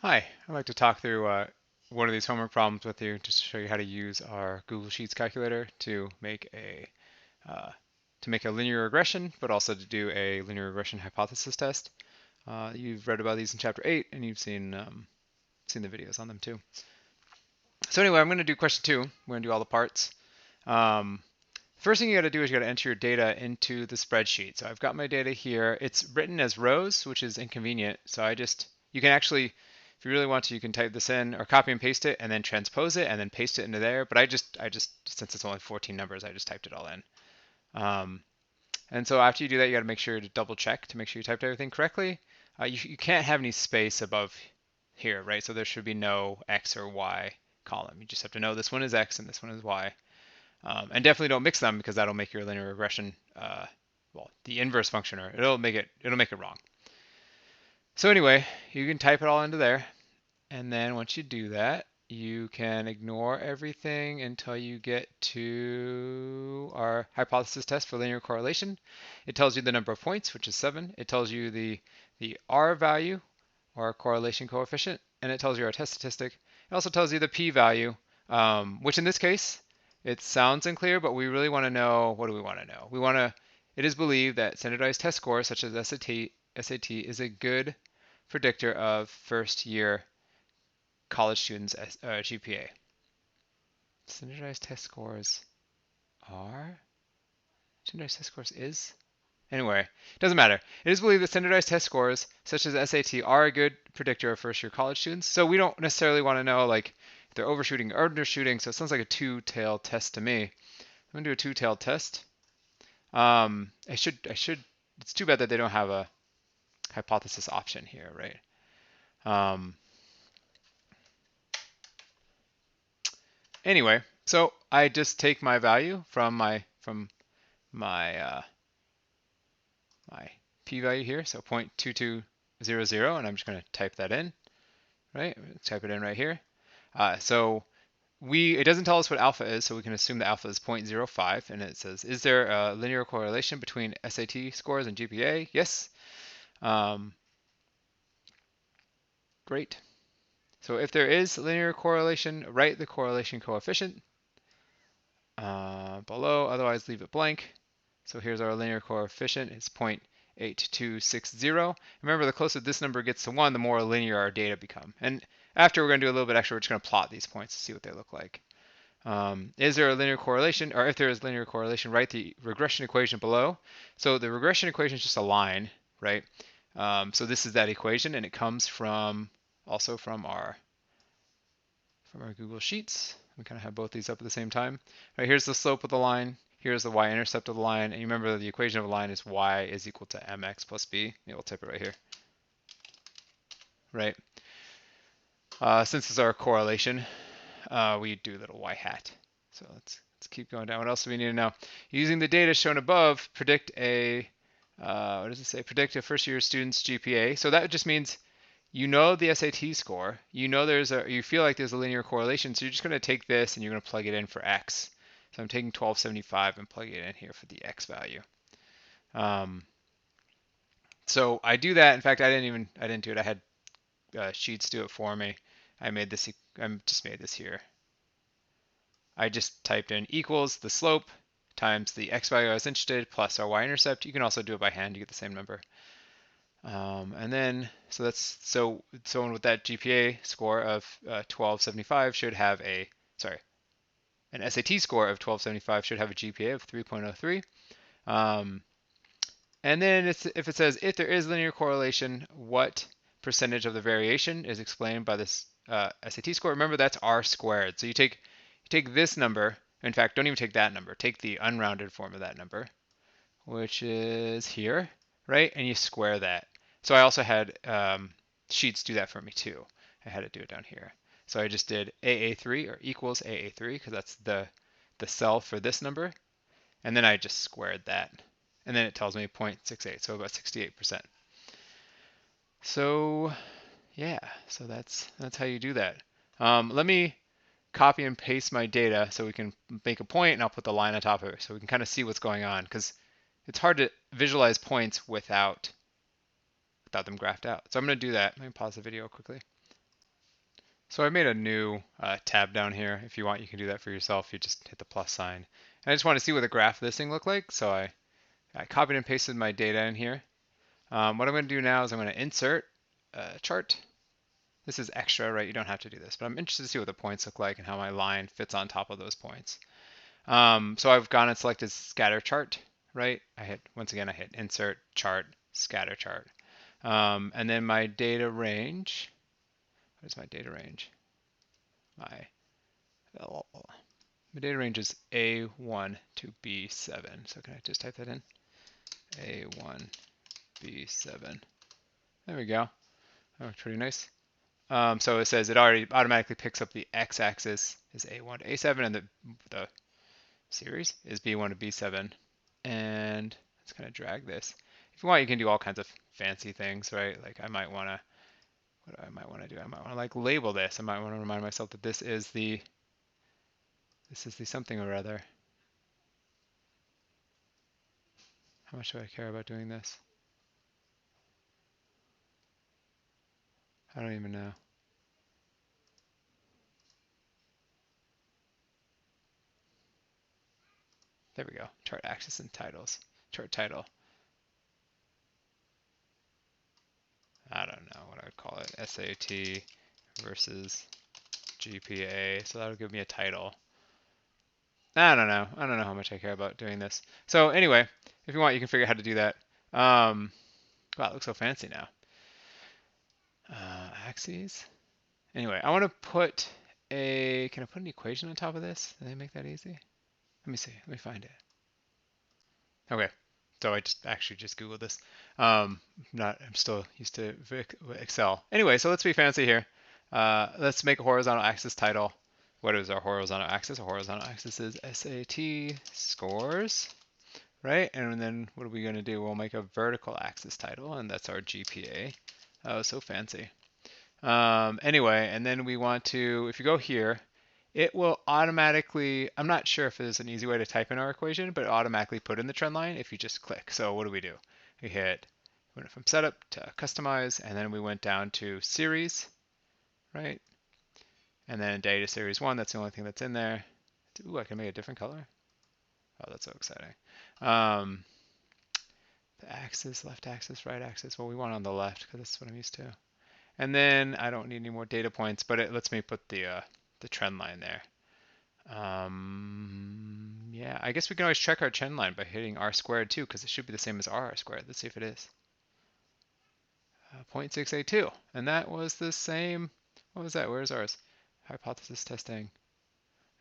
Hi, I'd like to talk through one of these homework problems with you just to show you how to use our Google Sheets calculator uh, to make a linear regression, but also to do a linear regression hypothesis test. You've read about these in Chapter 8, and you've seen the videos on them too. So anyway, I'm going to do question 2. We're going to do all the parts. Um, First thing you got to do is you got to enter your data into the spreadsheet. So I've got my data here. It's written as rows, which is inconvenient. So you can actually, if you really want to, you can type this in or copy and paste it and then transpose it and then paste it into there. But since it's only 14 numbers, I just typed it all in. Um, and so after you do that, you got to make sure to double check to make sure you typed everything correctly. You can't have any space above here, right? So there should be no X or Y column. You just have to know this one is X and this one is Y. And definitely don't mix them because that'll make your linear regression, well, the inverse function, or it'll make it wrong. So anyway, you can type it all into there, and then once you do that, you can ignore everything until you get to our hypothesis test for linear correlation. It tells you the number of points, which is 7. It tells you the R value, or correlation coefficient, and it tells you our test statistic. It also tells you the p-value, which in this case, it sounds unclear, but we really want to know, what do we want to know? It is believed that standardized test scores such as SAT is a good predictor of first year college students' GPA. Standardized test scores are? Standardized test scores is? Anyway, it doesn't matter. It is believed that standardized test scores, such as SAT, are a good predictor of first-year college students. So we don't necessarily want to know like if they're overshooting or undershooting. So it sounds like a two-tailed test to me. I'm gonna do a two-tailed test. I should. It's too bad that they don't have a hypothesis option here, right? Anyway, so I just take my value from my my p-value here, so 0.2200, and I'm just going to type that in, right? Type it in right here. So it doesn't tell us what alpha is, so we can assume the alpha is 0.05, and it says, is there a linear correlation between SAT scores and GPA? Yes. Um, Great. So if there is linear correlation, write the correlation coefficient below, otherwise leave it blank. So here's our linear coefficient, it's 0.8260. Remember, the closer this number gets to 1, the more linear our data become. And after we're going to do a little bit extra, we're just going to plot these points to see what they look like. Is there a linear correlation? Or if there is linear correlation, write the regression equation below. So the regression equation is just a line, right? So this is that equation, and it comes also from our Google Sheets. We kind of have both these up at the same time. All right, here's the slope of the line. Here's the y-intercept of the line. And you remember the equation of a line is y is equal to mx plus b. Maybe we'll type it right here. Right. Since it's our correlation, we do a little y hat. So let's keep going down. What else do we need to know? Using the data shown above, predict what does it say? Predict a first year student's GPA. So that just means you know the SAT score, you feel like there's a linear correlation, so you're just going to take this and you're going to plug it in for X. So I'm taking 1275 and plugging it in here for the X value. So I do that. In fact, I didn't do it. I had Sheets do it for me. I just made this here. I just typed in equals the slope times the X value I was interested plus our y-intercept. You can also do it by hand. You get the same number. And then, so someone with that GPA score of 1275 should have an SAT score of 1275 should have a GPA of 3.03. And then if it says if there is linear correlation, what percentage of the variation is explained by this SAT score? Remember, that's R squared. So you take this number. In fact, don't even take that number. Take the unrounded form of that number, which is here, right? And you square that. So I also had Sheets do that for me too. I had to do it down here. So I just did AA3 or equals AA3 because that's the cell for this number. And then I just squared that. And then it tells me 0.68, so about 68%. So yeah, so that's how you do that. Let me copy and paste my data so we can make a point, and I'll put the line on top of it so we can kind of see what's going on, because it's hard to visualize points without them graphed out. So I'm going to do that. Let me pause the video quickly. So I made a new tab down here. If you want, you can do that for yourself. You just hit the plus sign. And I just want to see what the graph of this thing looked like. So I copied and pasted my data in here. What I'm going to do now is I'm going to insert a chart. This is extra, right? You don't have to do this, but I'm interested to see what the points look like and how my line fits on top of those points. So I've gone and selected scatter chart, right? Once again, I hit insert chart, scatter chart. And then my data range, what is my data range? My data range is A1 to B7. So can I just type that in? A1, B7. There we go. That looks pretty nice. So it says it already automatically picks up the x-axis is A1 to A7, and the series is B1 to B7. And let's kind of drag this. If you want, you can do all kinds of fancy things, right? Like I might want to, what I might want to do, I might want to like label this. I might want to remind myself that this is the something or other. How much do I care about doing this? I don't even know. There we go. Chart axis and titles. Chart title. I don't know what I would call it. SAT versus GPA. So that'll give me a title. I don't know. I don't know how much I care about doing this. So anyway, if you want, you can figure out how to do that. Wow, it looks so fancy now. Axes. Anyway, I want to put can I put an equation on top of this? Did they make that easy? Let me see. Let me find it. Okay. So I just Googled this. I'm still used to Excel. Anyway, so let's be fancy here. Let's make a horizontal axis title. What is our horizontal axis? Our horizontal axis is SAT scores, right? And then what are we going to do? We'll make a vertical axis title, and that's our GPA. Oh, so fancy. Anyway, and then we want to, if you go here, it will automatically, I'm not sure if there's an easy way to type in our equation, but it automatically put in the trend line if you just click. So what do? We went from setup to customize, and then we went down to series, right? And then data series 1, that's the only thing that's in there. Ooh, I can make a different color. Oh, that's so exciting. The axis, left axis, right axis. Well, we want on the left because that's what I'm used to. And then I don't need any more data points, but it lets me put the trend line there. Yeah, I guess we can always check our trend line by hitting r squared too, because it should be the same as r squared. Let's see if it is. 0.682, and that was the same. What was that? Where's ours? Hypothesis testing.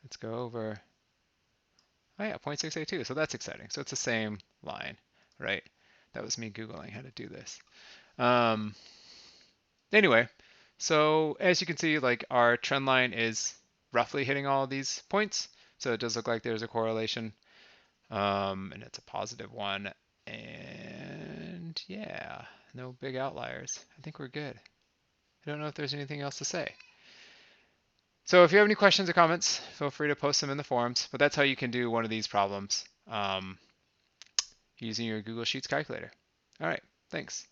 Let's go over. Oh yeah, 0.682. So that's exciting. So it's the same line, right? That was me Googling how to do this. Anyway, so as you can see, like our trend line is roughly hitting all of these points. So it does look like there's a correlation, and it's a positive one. And yeah, no big outliers. I think we're good. I don't know if there's anything else to say. So if you have any questions or comments, feel free to post them in the forums. But that's how you can do one of these problems using your Google Sheets calculator. All right, thanks.